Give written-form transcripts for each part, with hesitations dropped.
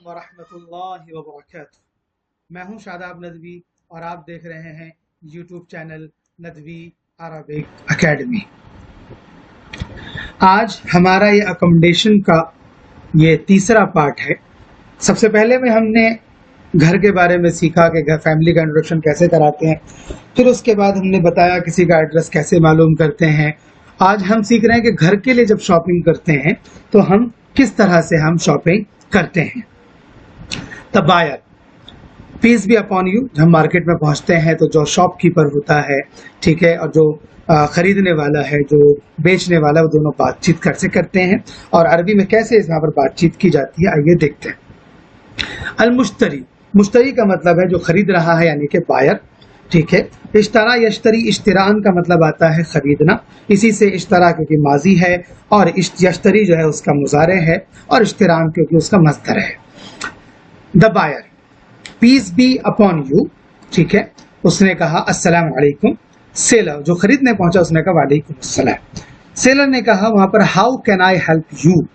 वरहमतुल्लाहि वबरकातुहू। मैं हूं शादाब नदवी और आप देख रहे हैं YouTube channel Nadvi Arabic academy. आज हमारा ये अकोमोडेशन का ये तीसरा पार्ट है। सबसे पहले में हमने घर के बारे में सीखा कि घर फैमिली का इंट्रोडक्शन कैसे कराते हैं, फिर उसके बाद हमने बताया किसी का एड्रेस कैसे मालूम करते हैं। आज हम सीख रहे हैं कि घर के लिए जब शॉपिंग करते हैं तो हम किस तरह से हम शॉपिंग करते हैं। The buyer, peace be upon you. जब हम मार्केट में पहुंचते हैं तो जो शॉपकीपर होता है, ठीक है, और जो खरीदने वाला है, जो बेचने वाला है, वो दोनों बातचीत कैसे करते हैं और अरबी में कैसे यहाँ पर बातचीत की जाती है, आइए देखते हैं। अल मुश्तरी, मुश्तरी का मतलब है जो खरीद रहा है, यानी कि बायर, ठीक है। इश्तरा यश्तरी, इश्तरान का मतलब आता है खरीदना, इसी से इश्तरा क्योंकि माजी है और यश्तरी जो है उसका मुजारे है और इश्तरान क्योंकि उसका मस्दर है। The buyer, peace be upon you, ठीक है, उसने कहा अस्सलाम वालेकुम। सेलर, जो खरीदने पहुंचा, उसने कहा वालेकुम अस्सलाम। सेलर ने कहा वहां पर how can I help you.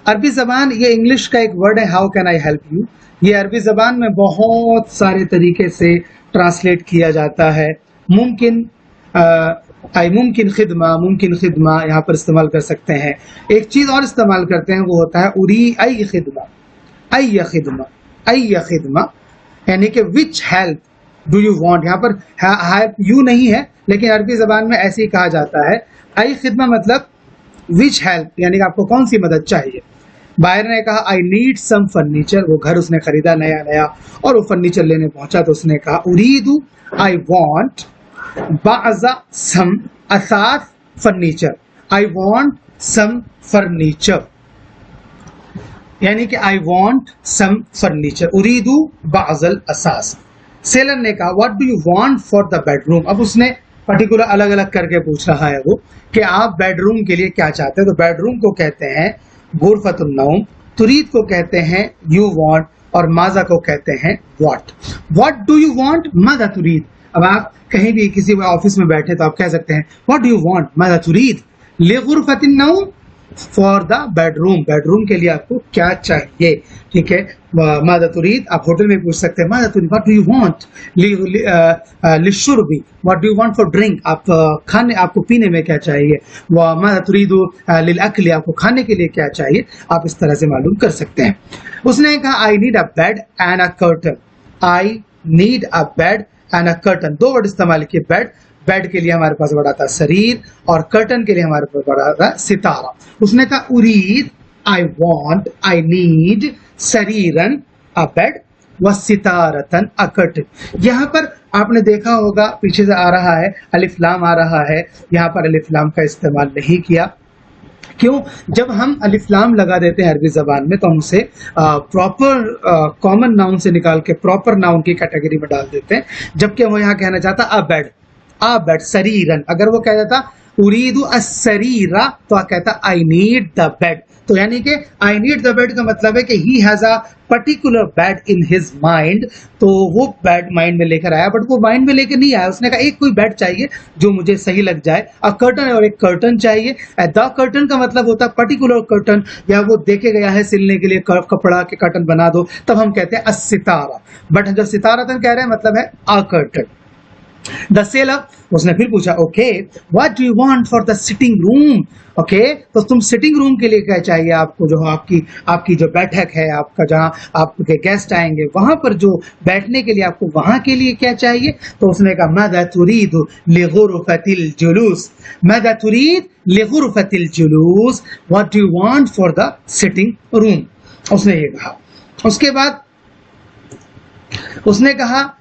अरबी जबान, ये इंग्लिश का एक वर्ड है how can I help you. ये अरबी जबान में बहुत सारे तरीके से ट्रांसलेट किया जाता है। मुमकिन मुमकिन खिदमा यहाँ पर इस्तेमाल कर सकते हैं। एक चीज और इस्तेमाल करते हैं, वो होता है उरी आई खिदमा, आई खिदमा, यानी कि which help do you want. यहाँ पर हेल्प यू नहीं है, लेकिन अरबी जबान में ऐसे ही कहा जाता है। आई खिदमा मतलब विच हेल्प, यानी कि आपको कौन सी मदद चाहिए। बायर ने कहा आई नीड सम फर्नीचर, वो घर उसने खरीदा नया नया और वो फर्नीचर लेने पहुंचा तो उसने कहा उरीदू आई वांट बाज़ा सम असास furniture, I want some furniture, यानी कि आई वांट सम फर्नीचर, उरीदू बाज़ल असास। सेलर ने कहा what do you want for the bedroom. अब उसने पर्टिकुलर अलग अलग करके पूछ रहा है वो कि आप बेडरूम के लिए क्या चाहते हैं। तो बेडरूम को कहते हैं गुरफतुन नौम, तुरीद को कहते हैं यू वांट और माजा को कहते हैं व्हाट डू यू वांट माजा तुरीद। अब आप कहीं भी किसी ऑफिस में बैठे तो आप कह सकते हैं व्हाट डू यू वांट माजा तुरीद ले गुरफतिन नौम, फॉर द बेडरूम, बेडरूम के लिए आपको क्या चाहिए, ठीक है। मादा तुरीद, आप होटल में पूछ सकते हैं मादा तुरीद व्हाट डू यू वांट लिशुर्बी, what do you want for drink, आप खाने, आपको पीने में क्या चाहिए। मादा तुरीद लिल अक्ली, आपको खाने के लिए क्या चाहिए, आप इस तरह से मालूम कर सकते हैं। उसने कहा I need a bed and a curtain, I need a bed and a curtain, दो वर्ड इस्तेमाल किए। बेड के लिए हमारे पास वर्ड आता है शरीर और कर्टन के लिए हमारे पास वर्ड आता है सितारा। उसने कहा उरीद आई वांट आई नीड शरीरन अ बेड व सितारतन अ कर्टन। यहाँ पर आपने देखा होगा पीछे से आ रहा है अलिफ लाम आ रहा है, यहाँ पर अलिफ लाम का इस्तेमाल नहीं किया। क्यों? जब हम अलिफ लाम लगा देते हैं अरबी जबान में तो हम उसे प्रॉपर कॉमन नाउन से निकाल के प्रॉपर नाउन की कैटेगरी में डाल देते हैं, जबकि वो यहाँ कहना चाहता अ बेड शरीरन। अगर वो कह देता उरीदु अस्सरीरा तो कहता आई नीड द बेड। तो यानी कि आई नीड द बेड का मतलब है कि he has a particular bed in his mind, तो वो बेड माइंड में लेकर आया, बट वो माइंड में लेकर नहीं आया। उसने कहा एक कोई बेड चाहिए जो मुझे सही लग जाए, अ कर्टन और एक कर्टन चाहिए। द कर्टन का मतलब होता है पर्टिकुलर कर्टन, या वो देखे गया है सिलने के लिए कपड़ा के कर्टन बना दो, तब हम कहते हैं असितारा। बट जब सितारतन कह रहे हैं मतलब है अ कर्टन। द सेलर, उसने फिर पूछा okay what do you want for the sitting room. Okay, तो तुम सिटिंग रूम के लिए क्या चाहिए आपको, जो आपकी जो बैठक है, आपका जहां आपके गेस्ट आएंगे वहां पर जो बैठने के लिए आपको वहां के लिए क्या चाहिए। तो उसने कहा मादा तुरीद लिगुरफतिल जुलूस, मादा तुरीद लिगुरफतिल जुलूस, what do you want for the sitting room, उसने ये कहा। उसके बाद उसने कहा,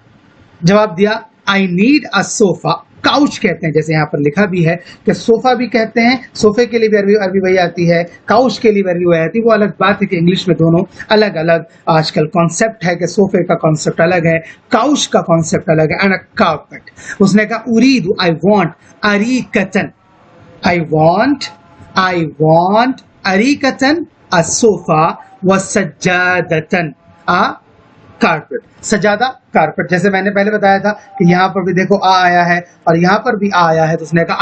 जवाब दिया आई नीड अ सोफा, काउच कहते हैं, जैसे यहाँ पर लिखा भी है कि सोफा भी कहते हैं, सोफे के लिए भी अरबी वही आती है, काउच के लिए भी अरबी वही आती है। वो अलग बात है कि इंग्लिश में दोनों अलग अलग आजकल कॉन्सेप्ट है कि सोफे का कॉन्सेप्ट अलग है, काउच का कॉन्सेप्ट अलग है, एंड अ कारपेट। उसने कहा उरीदु आई वांट अरीकतन, आई वांट अरीकतन अ सोफा व सज्जादतन अ कारपेट। सजादा कारपेट, जैसे मैंने पहले बताया था कि यहाँ पर भी देखो आ आया है और यहाँ पर भी आ आया है, तो उसने कहा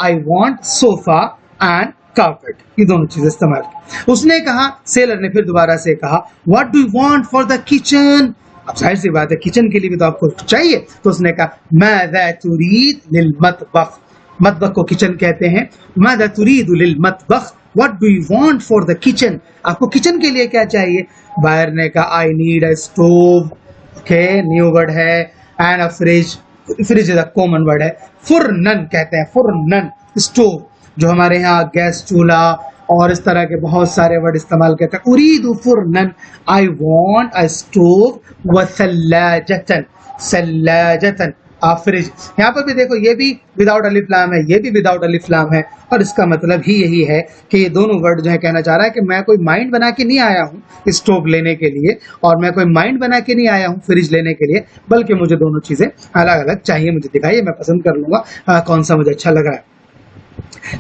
I want sofa and carpet, ये दोनों चीजें इस्तेमाल की। उसने कहा, सेलर ने फिर दोबारा से कहा, what do you want for the kitchen? अब जाहिर सी बात है किचन के लिए भी तो आपको चाहिए, तो उसने कहा माज़ा तुरीद लिल मतबख, मतबख को किचन कहते हैं, माज़ा तुरीद लिल मतबख, what do you want for the kitchen? आपको किचन के लिए क्या चाहिए? बायर ने कहा I need a stove, okay, new word है, and a fridge, fridge is a common word है, फुरनन कहते हैं, फुरनन स्टोव, जो हमारे यहाँ गैस चूल्हा और इस तरह के बहुत सारे वर्ड इस्तेमाल करते हैं। उरीदु फुरनन, आई वांट अ स्टोव व सल्लाजतन, सल्लाजतन फ्रिज। यहाँ पर भी देखो ये भी विदाउट अलिफ लाम है, ये भी विदाउट अलिफ लाम है, और इसका मतलब ही यही है कि ये दोनों वर्ड जो है कहना चाह रहा है कि मैं कोई माइंड बना के नहीं आया हूँ स्टोव लेने के लिए, और मैं कोई माइंड बना के नहीं आया हूँ फ्रिज लेने के लिए, बल्कि मुझे दोनों चीजें अलग अलग चाहिए, मुझे दिखाइए, मैं पसंद कर लूंगा कौन सा मुझे अच्छा लग रहा है।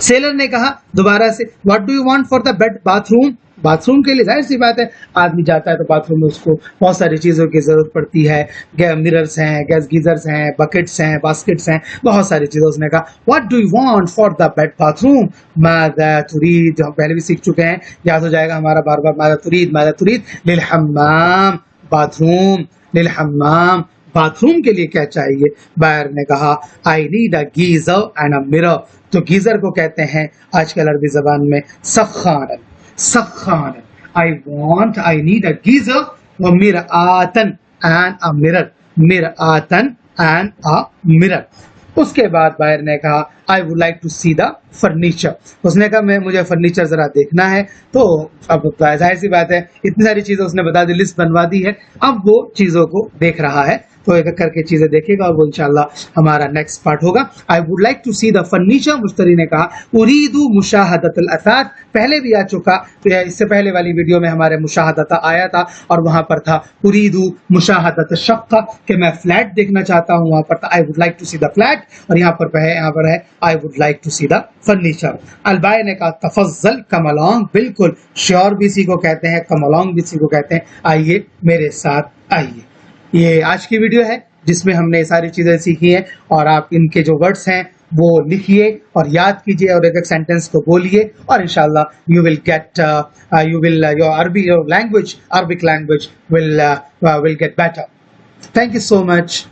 सेलर ने कहा दोबारा से, what do you want for the bed bathroom? Bathroom के लिए जाहिर सी बात है आदमी जाता है तो बाथरूम में उसको बहुत सारी चीज़ों की ज़रूरत पड़ती है, मिरर्स हैं, गैस गीजर्स हैं, बकेट्स हैं, बास्केट्स हैं, बहुत सारी चीज़ें। उसने कहा what do you want for the bed bathroom? माज़ा तुरीद, जो हम पहले भी सीख चुके हैं, याद हो जाएगा हमारा बार बार, माज़ा तुरीद लिल हम्माम, बाथरूम, लिल हम्माम, बाथरूम के लिए क्या चाहिए? बायर ने कहा I need a geyser and a mirror, तो गीजर को कहते हैं आजकल अरबी जबान में सखान, सखान, I want, I need a geyser व मिरआतन एंड अ मिरर, मिरआतन एंड अ मिरर। उसके बाद बायर ने कहा I would like to see the furniture, उसने कहा मुझे फर्नीचर जरा देखना है। तो अब जाहिर सी बात है इतनी सारी चीजें उसने बता दी, लिस्ट बनवा दी है, अब वो चीजों को देख रहा है, तो एक एक करके चीजें देखेगा और वो इंशाल्लाह हमारा नेक्स्ट पार्ट होगा। I would like to see the furniture, मुश्तरी ने कहा उरीदु मुशाहदतल असाद, पहले भी आ चुका, इससे पहले वाली वीडियो में हमारे मुशाहदता आया था और वहां पर था उरीदु मुशाहदत शक्का, कि मैं फ्लैट देखना चाहता हूं, वहां पर था I would like to see the flat, और यहाँ पर है I would like to see the furniture. अलबाय ने कहा तफज्जल कम अलोंग, बिल्कुल, श्योर भी इसी को कहते हैं, कम अलोंग भी इसी को कहते हैं, आइए मेरे साथ आइए। ये आज की वीडियो है जिसमें हमने सारी चीजें सीखी हैं, और आप इनके जो वर्ड्स हैं वो लिखिए और याद कीजिए और एक एक सेंटेंस को बोलिए, और इंशाल्लाह यू विल गेट योर अरबी language, Arabic language will get better. Thank you so much.